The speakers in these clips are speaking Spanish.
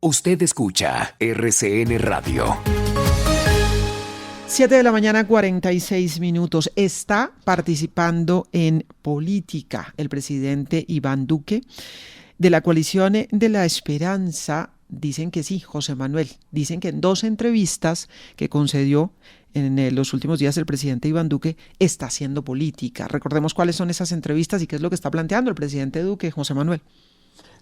Usted escucha RCN Radio. 7 de la mañana, 46 minutos. Está participando en política el presidente Iván Duque de la coalición de la esperanza. Dicen que sí, José Manuel. Dicen que en 2 entrevistas que concedió en los últimos días el presidente Iván Duque está haciendo política. Recordemos cuáles son esas entrevistas y qué es lo que está planteando el presidente Duque, José Manuel.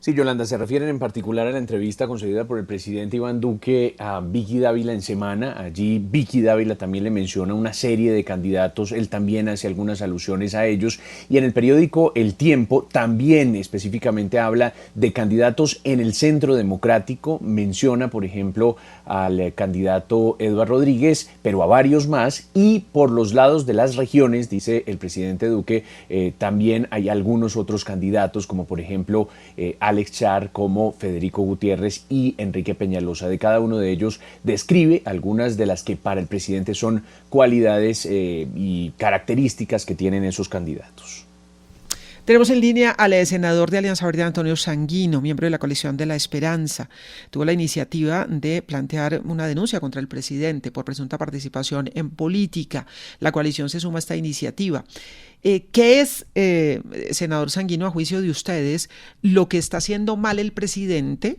Sí, Yolanda, se refieren en particular a la entrevista concedida por el presidente Iván Duque a Vicky Dávila en Semana. Allí Vicky Dávila también le menciona una serie de candidatos, él también hace algunas alusiones a ellos. Y en el periódico El Tiempo también específicamente habla de candidatos en el Centro Democrático. Menciona, por ejemplo, al candidato Eduardo Rodríguez, pero a varios más. Y por los lados de las regiones, dice el presidente Duque, también hay algunos otros candidatos, como por ejemplo Alex Char, como Federico Gutiérrez y Enrique Peñalosa. De cada uno de ellos describe algunas de las que para el presidente son cualidades y características que tienen esos candidatos. Tenemos en línea al senador de Alianza Verde, Antonio Sanguino, miembro de la coalición de la Esperanza. Tuvo la iniciativa de plantear una denuncia contra el presidente por presunta participación en política. La coalición se suma a esta iniciativa. ¿Qué es, senador Sanguino, a juicio de ustedes, lo que está haciendo mal el presidente?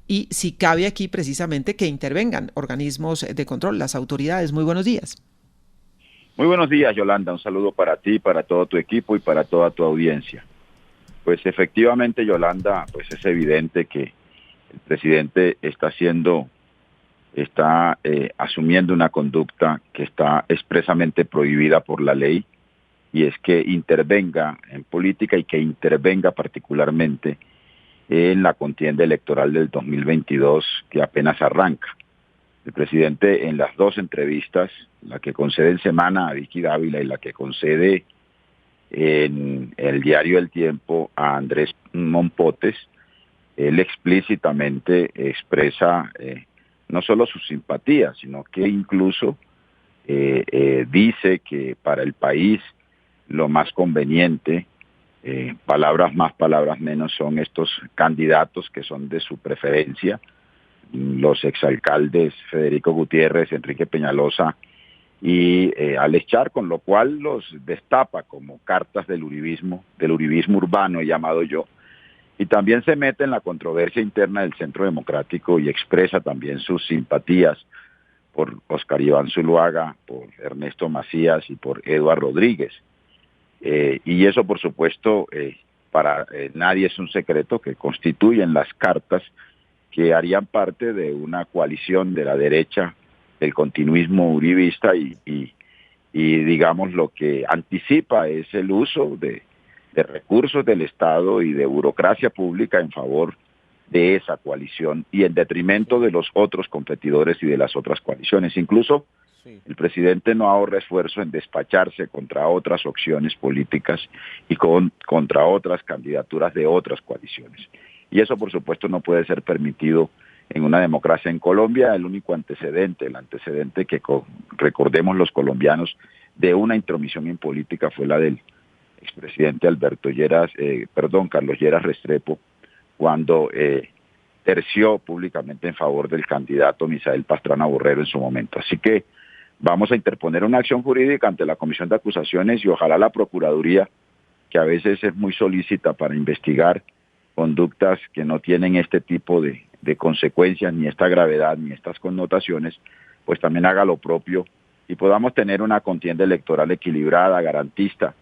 Y si cabe aquí precisamente que intervengan organismos de control, las autoridades. Muy buenos días. Muy buenos días, Yolanda. Un saludo para ti, para todo tu equipo y para toda tu audiencia. Pues efectivamente, Yolanda, pues es evidente que el presidente está asumiendo una conducta que está expresamente prohibida por la ley, y es que intervenga en política y que intervenga particularmente en la contienda electoral del 2022 que apenas arranca. El presidente, en las 2 entrevistas, la que concede en Semana a Vicky Dávila y la que concede en el diario El Tiempo a Andrés Mompotes, él explícitamente expresa no solo su simpatía, sino que incluso dice que para el país lo más conveniente, palabras más, palabras menos, son estos candidatos que son de su preferencia, los exalcaldes Federico Gutiérrez, Enrique Peñalosa y Alex Char, con lo cual los destapa como cartas del uribismo urbano, he llamado yo, y también se mete en la controversia interna del Centro Democrático y expresa también sus simpatías por Oscar Iván Zuluaga, por Ernesto Macías y por Eduardo Rodríguez. Y eso, por supuesto, para nadie es un secreto que constituyen las cartas que harían parte de una coalición de la derecha, del continuismo uribista, y digamos lo que anticipa es el uso de recursos del Estado y de burocracia pública en favor de esa coalición y en detrimento de los otros competidores y de las otras coaliciones. Incluso el presidente no ahorra esfuerzo en despacharse contra otras opciones políticas y contra otras candidaturas de otras coaliciones. Y eso, por supuesto, no puede ser permitido en una democracia. En Colombia, el único antecedente, que recordemos los colombianos de una intromisión en política fue la del expresidente Carlos Lleras Restrepo, cuando terció públicamente en favor del candidato Misael Pastrana Borrero en su momento. Así que vamos a interponer una acción jurídica ante la Comisión de Acusaciones y ojalá la Procuraduría, que a veces es muy solícita para investigar conductas que no tienen este tipo de consecuencias, ni esta gravedad, ni estas connotaciones, pues también haga lo propio y podamos tener una contienda electoral equilibrada, garantista,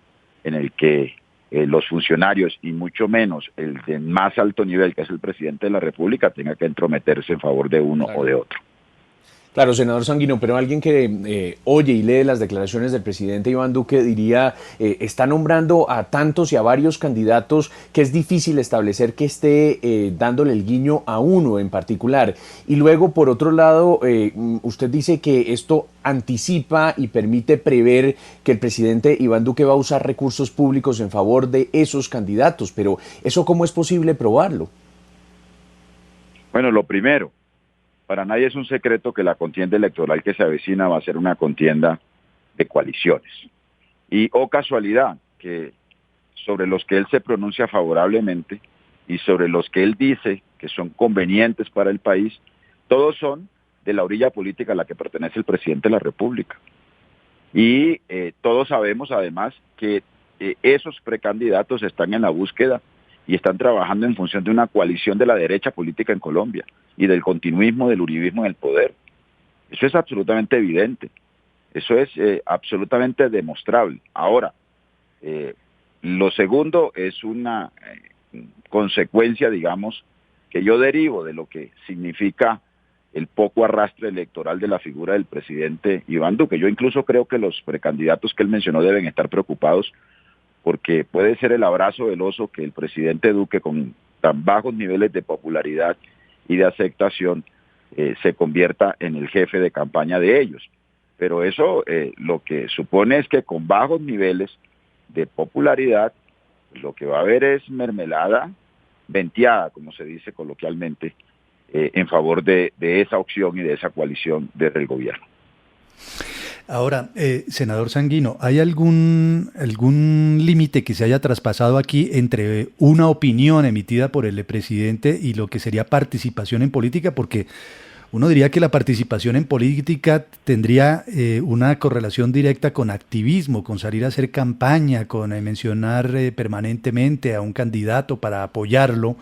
en el que los funcionarios, y mucho menos el de más alto nivel, que es el presidente de la República, tenga que entrometerse en favor de uno o de otro. Claro, senador Sanguino, pero alguien que oye y lee las declaraciones del presidente Iván Duque diría, está nombrando a tantos y a varios candidatos que es difícil establecer que esté dándole el guiño a uno en particular. Y luego, por otro lado, usted dice que esto anticipa y permite prever que el presidente Iván Duque va a usar recursos públicos en favor de esos candidatos, pero ¿eso cómo es posible probarlo? Bueno, lo primero, para nadie es un secreto que la contienda electoral que se avecina va a ser una contienda de coaliciones. Y casualidad, que sobre los que él se pronuncia favorablemente y sobre los que él dice que son convenientes para el país, todos son de la orilla política a la que pertenece el presidente de la República. Y todos sabemos además que esos precandidatos están en la búsqueda y están trabajando en función de una coalición de la derecha política en Colombia y del continuismo, del uribismo en el poder. Eso es absolutamente evidente, eso es absolutamente demostrable. Ahora, lo segundo es una consecuencia, digamos, que yo derivo de lo que significa el poco arrastre electoral de la figura del presidente Iván Duque. Yo incluso creo que los precandidatos que él mencionó deben estar preocupados porque puede ser el abrazo del oso que el presidente Duque, con tan bajos niveles de popularidad y de aceptación, se convierta en el jefe de campaña de ellos. Pero eso lo que supone es que con bajos niveles de popularidad, lo que va a haber es mermelada venteada, como se dice coloquialmente, en favor de esa opción y de esa coalición desde el gobierno. Ahora, senador Sanguino, ¿hay algún límite que se haya traspasado aquí entre una opinión emitida por el presidente y lo que sería participación en política? Porque uno diría que la participación en política tendría una correlación directa con activismo, con salir a hacer campaña, con mencionar permanentemente a un candidato para apoyarlo.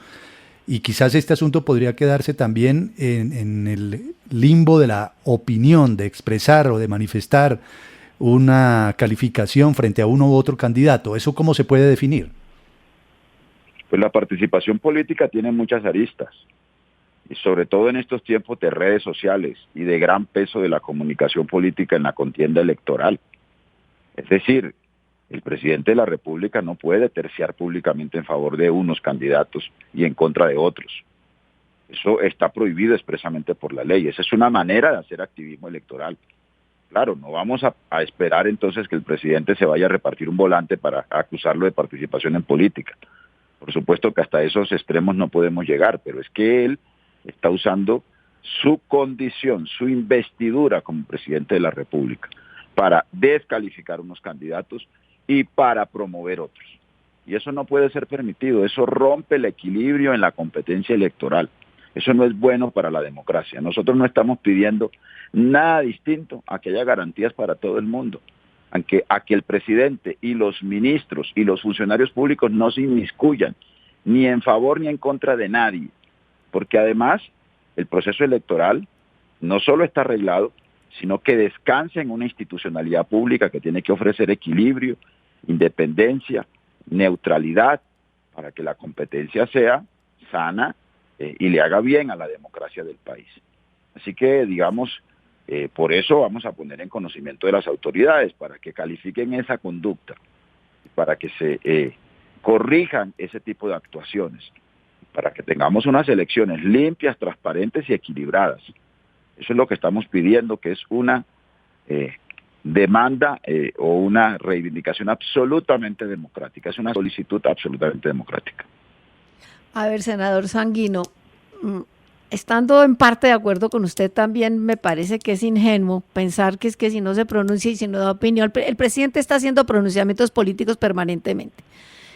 Y quizás este asunto podría quedarse también en el limbo de la opinión, de expresar o de manifestar una calificación frente a uno u otro candidato. ¿Eso cómo se puede definir? Pues la participación política tiene muchas aristas, y sobre todo en estos tiempos de redes sociales y de gran peso de la comunicación política en la contienda electoral. Es decir, el presidente de la República no puede terciar públicamente en favor de unos candidatos y en contra de otros. Eso está prohibido expresamente por la ley. Esa es una manera de hacer activismo electoral. Claro, no vamos a esperar entonces que el presidente se vaya a repartir un volante para acusarlo de participación en política. Por supuesto que hasta esos extremos no podemos llegar, pero es que él está usando su condición, su investidura como presidente de la República para descalificar unos candidatos y para promover otros. Y eso no puede ser permitido, eso rompe el equilibrio en la competencia electoral. Eso no es bueno para la democracia. Nosotros no estamos pidiendo nada distinto a que haya garantías para todo el mundo, a que el presidente y los ministros y los funcionarios públicos no se inmiscuyan ni en favor ni en contra de nadie, porque además el proceso electoral no solo está arreglado, sino que descansa en una institucionalidad pública que tiene que ofrecer equilibrio, independencia, neutralidad, para que la competencia sea sana y le haga bien a la democracia del país. Así que, digamos, por eso vamos a poner en conocimiento de las autoridades, para que califiquen esa conducta, para que se corrijan ese tipo de actuaciones, para que tengamos unas elecciones limpias, transparentes y equilibradas. Eso es lo que estamos pidiendo, que es una demanda o una reivindicación absolutamente democrática, es una solicitud absolutamente democrática. A ver, senador Sanguino, estando en parte de acuerdo con usted, también me parece que es ingenuo pensar que es que si no se pronuncia y si no da opinión, el presidente está haciendo pronunciamientos políticos permanentemente.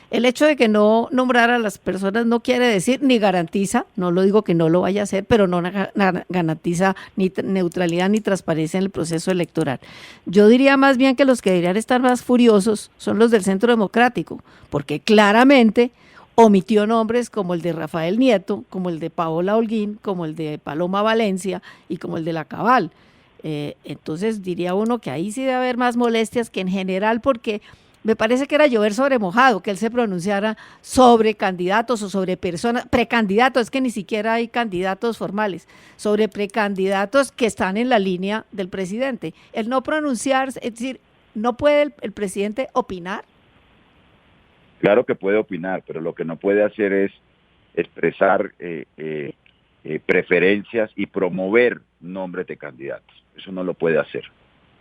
El hecho de que no nombrar a las personas no quiere decir ni garantiza, no lo digo que no lo vaya a hacer, pero no garantiza ni neutralidad ni transparencia en el proceso electoral. Yo diría más bien que los que deberían estar más furiosos son los del Centro Democrático, porque claramente omitió nombres como el de Rafael Nieto, como el de Paola Holguín, como el de Paloma Valencia y como el de la Cabal. Entonces diría uno que ahí sí debe haber más molestias que en general, porque me parece que era llover sobre mojado, que él se pronunciara sobre candidatos o sobre personas, precandidatos, es que ni siquiera hay candidatos formales, sobre precandidatos que están en la línea del presidente. El no pronunciarse, es decir, ¿no puede el presidente opinar? Claro que puede opinar, pero lo que no puede hacer es expresar preferencias y promover nombres de candidatos. Eso no lo puede hacer.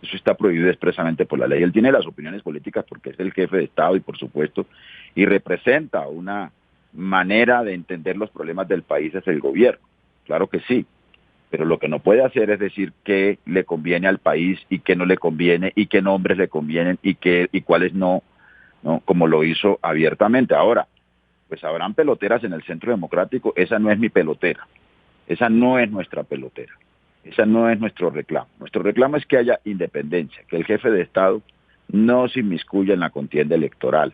Eso está prohibido expresamente por la ley. Él tiene las opiniones políticas porque es el jefe de Estado y por supuesto, y representa una manera de entender los problemas del país desde el gobierno. Claro que sí, pero lo que no puede hacer es decir qué le conviene al país y qué no le conviene y qué nombres le convienen y cuáles no, como lo hizo abiertamente. Ahora, pues habrán peloteras en el Centro Democrático. Esa no es mi pelotera, esa no es nuestra pelotera, esa no es nuestro reclamo. Nuestro reclamo es que haya independencia, que el jefe de Estado no se inmiscuya en la contienda electoral,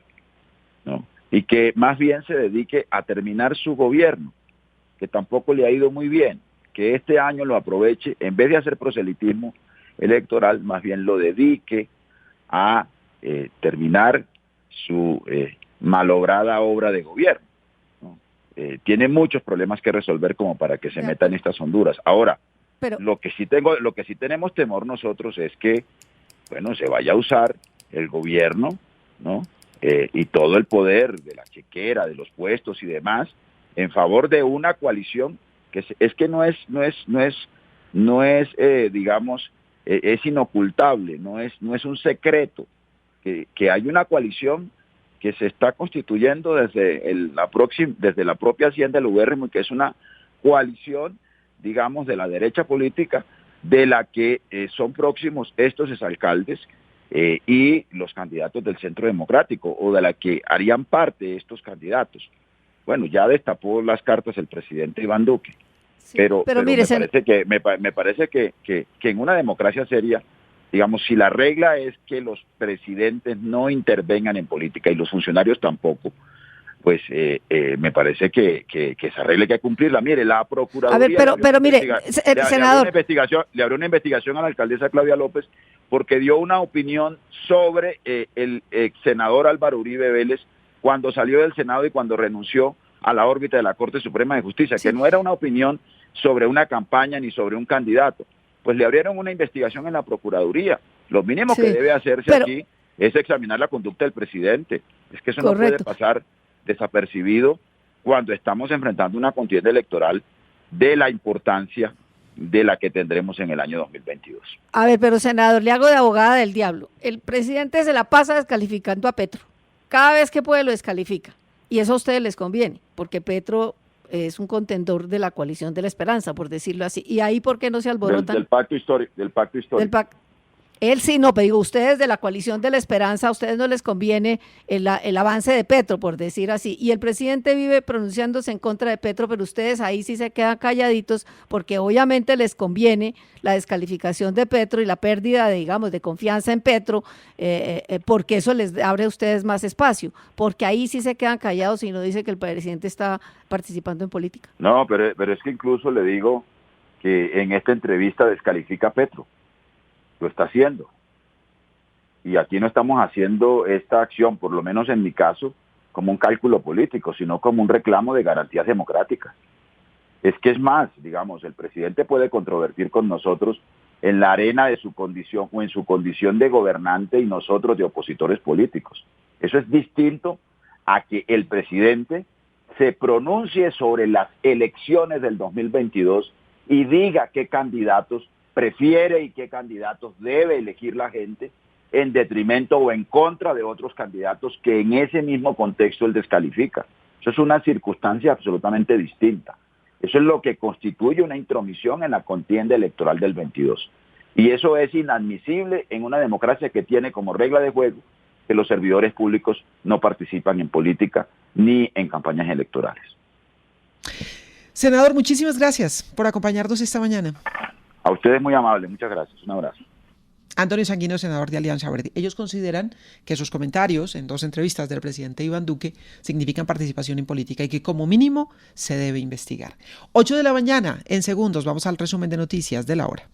¿no? Y que más bien se dedique a terminar su gobierno, que tampoco le ha ido muy bien, que este año lo aproveche, en vez de hacer proselitismo electoral, más bien lo dedique a terminar su malograda obra de gobierno, ¿no? Tiene muchos problemas que resolver como para que se meta en estas honduras. Ahora, pero lo que sí tenemos temor nosotros es que, bueno, se vaya a usar el gobierno, ¿no? Y todo el poder de la chequera, de los puestos y demás, en favor de una coalición que es inocultable, no es un secreto que hay una coalición que se está constituyendo desde la propia Hacienda del Ubérrimo, que es una coalición, digamos, de la derecha política, de la que son próximos estos exalcaldes y los candidatos del Centro Democrático, o de la que harían parte estos candidatos. Bueno, ya destapó las cartas el presidente Iván Duque, sí, pero mire, me parece que en una democracia seria, digamos, si la regla es que los presidentes no intervengan en política y los funcionarios tampoco, pues me parece que esa regla hay que cumplirla. Mire, la Procuraduría... A ver, pero mire, senador... Le abrió una investigación a la alcaldesa Claudia López porque dio una opinión sobre el ex senador Álvaro Uribe Vélez cuando salió del Senado y cuando renunció a la órbita de la Corte Suprema de Justicia, sí, que no era una opinión sobre una campaña ni sobre un candidato. Pues le abrieron una investigación en la Procuraduría. Lo mínimo que debe hacerse aquí es examinar la conducta del presidente. Es que eso no puede pasar desapercibido cuando estamos enfrentando una contienda electoral de la importancia de la que tendremos en el año 2022. A ver, pero senador, le hago de abogada del diablo. El presidente se la pasa descalificando a Petro. Cada vez que puede lo descalifica. Y eso a ustedes les conviene, porque Petro es un contendor de la coalición de la esperanza, por decirlo así. ¿Y ahí por qué no se alborotan? Del pacto histórico. Él sí, no, pero digo, ustedes de la coalición de la esperanza, a ustedes no les conviene el avance de Petro, por decir así, y el presidente vive pronunciándose en contra de Petro, pero ustedes ahí sí se quedan calladitos, porque obviamente les conviene la descalificación de Petro y la pérdida de, digamos, de confianza en Petro, porque eso les abre a ustedes más espacio, porque ahí sí se quedan callados y no dice que el presidente está participando en política. No, pero es que incluso le digo que en esta entrevista descalifica a Petro. Lo está haciendo. Y aquí no estamos haciendo esta acción, por lo menos en mi caso, como un cálculo político, sino como un reclamo de garantías democráticas. Es que es más, digamos, el presidente puede controvertir con nosotros en la arena de su condición o en su condición de gobernante y nosotros de opositores políticos. Eso es distinto a que el presidente se pronuncie sobre las elecciones del 2022 y diga qué candidatos prefiere y qué candidatos debe elegir la gente en detrimento o en contra de otros candidatos que en ese mismo contexto él descalifica. Eso es una circunstancia absolutamente distinta. Eso es lo que constituye una intromisión en la contienda electoral del 22. Y eso es inadmisible en una democracia que tiene como regla de juego que los servidores públicos no participan en política ni en campañas electorales. Senador, muchísimas gracias por acompañarnos esta mañana. A ustedes muy amables, muchas gracias, un abrazo. Antonio Sanguino, senador de Alianza Verde. Ellos consideran que sus comentarios en 2 entrevistas del presidente Iván Duque significan participación en política y que como mínimo se debe investigar. 8 de la mañana, en segundos, vamos al resumen de noticias de la hora.